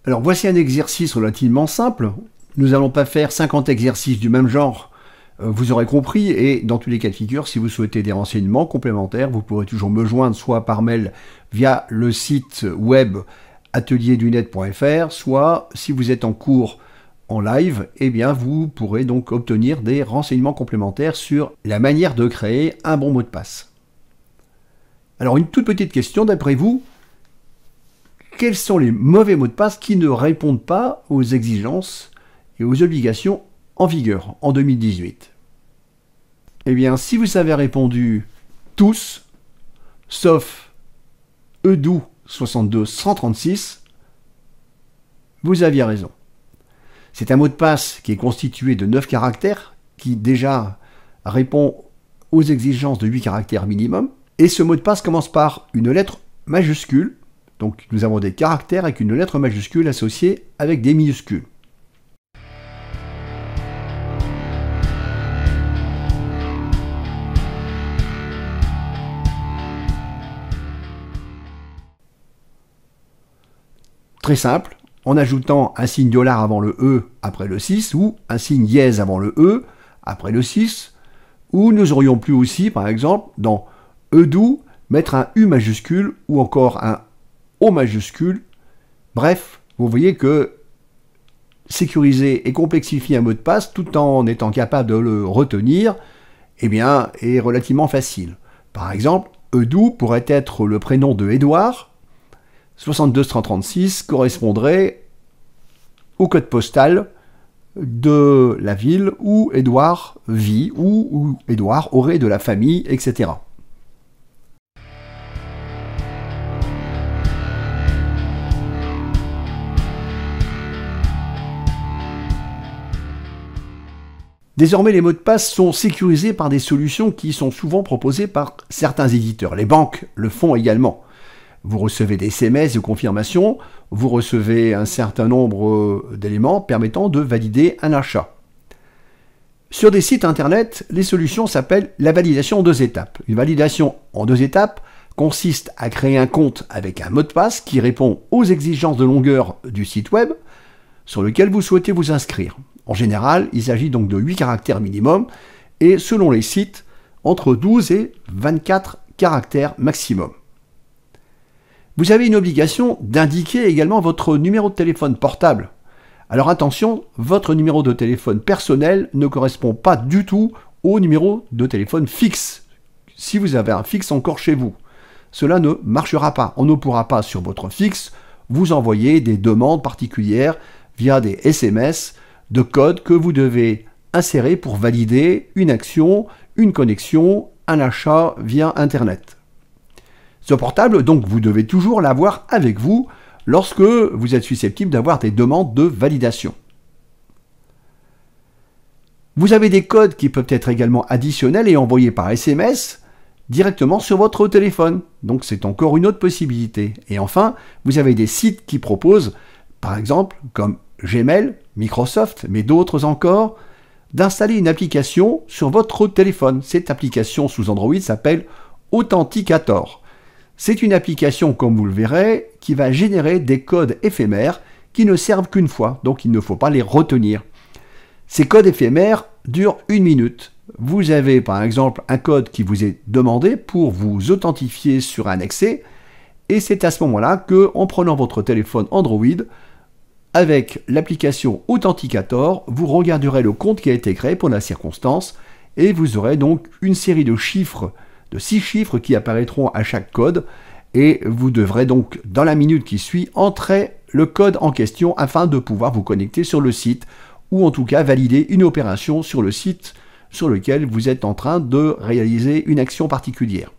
Alors voici un exercice relativement simple. Nous n'allons pas faire 50 exercices du même genre, vous aurez compris, et dans tous les cas de figure, si vous souhaitez des renseignements complémentaires, vous pourrez toujours me joindre soit par mail via le site web atelierdunet.fr, soit si vous êtes en cours en live, eh bien vous pourrez donc obtenir des renseignements complémentaires sur la manière de créer un bon mot de passe. Alors une toute petite question, d'après vous, quels sont les mauvais mots de passe qui ne répondent pas aux exigences et aux obligations en vigueur en 2018? Eh bien, si vous avez répondu tous, sauf Edou 62136, vous aviez raison. C'est un mot de passe qui est constitué de 9 caractères, qui déjà répond aux exigences de 8 caractères minimum, et ce mot de passe commence par une lettre majuscule, donc nous avons des caractères avec une lettre majuscule associée avec des minuscules. Très simple, en ajoutant un signe $ avant le E après le 6, ou un signe dièse avant le E après le 6, ou nous aurions pu aussi, par exemple, dans Edou, mettre un U majuscule, ou encore un O majuscule. Bref, vous voyez que sécuriser et complexifier un mot de passe, tout en étant capable de le retenir, eh bien, est relativement facile. Par exemple, Edou pourrait être le prénom de Édouard, 62136 correspondrait au code postal de la ville où Édouard vit, ou où Édouard aurait de la famille, etc. Désormais, les mots de passe sont sécurisés par des solutions qui sont souvent proposées par certains éditeurs. Les banques le font également. Vous recevez des SMS de confirmation, vous recevez un certain nombre d'éléments permettant de valider un achat. Sur des sites internet, les solutions s'appellent la validation en 2 étapes. Une validation en 2 étapes consiste à créer un compte avec un mot de passe qui répond aux exigences de longueur du site web sur lequel vous souhaitez vous inscrire. En général, il s'agit donc de 8 caractères minimum et selon les sites, entre 12 et 24 caractères maximum. Vous avez une obligation d'indiquer également votre numéro de téléphone portable. Alors attention, votre numéro de téléphone personnel ne correspond pas du tout au numéro de téléphone fixe. Si vous avez un fixe encore chez vous, cela ne marchera pas. On ne pourra pas sur votre fixe vous envoyer des demandes particulières via des SMS de codes que vous devez insérer pour valider une action, une connexion, un achat via Internet. Ce portable, donc, vous devez toujours l'avoir avec vous lorsque vous êtes susceptible d'avoir des demandes de validation. Vous avez des codes qui peuvent être également additionnels et envoyés par SMS directement sur votre téléphone. Donc c'est encore une autre possibilité. Et enfin, vous avez des sites qui proposent, par exemple, comme Gmail, Microsoft, mais d'autres encore, d'installer une application sur votre téléphone. Cette application sous Android s'appelle Authenticator. C'est une application, comme vous le verrez, qui va générer des codes éphémères qui ne servent qu'une fois, donc il ne faut pas les retenir. Ces codes éphémères durent 1 minute. Vous avez par exemple un code qui vous est demandé pour vous authentifier sur un accès, et c'est à ce moment-là que, en prenant votre téléphone Android, avec l'application Authenticator, vous regarderez le compte qui a été créé pour la circonstance, et vous aurez donc une série de chiffres, de 6 chiffres qui apparaîtront à chaque code, et vous devrez donc, dans la minute qui suit, entrer le code en question afin de pouvoir vous connecter sur le site, ou en tout cas valider une opération sur le site sur lequel vous êtes en train de réaliser une action particulière.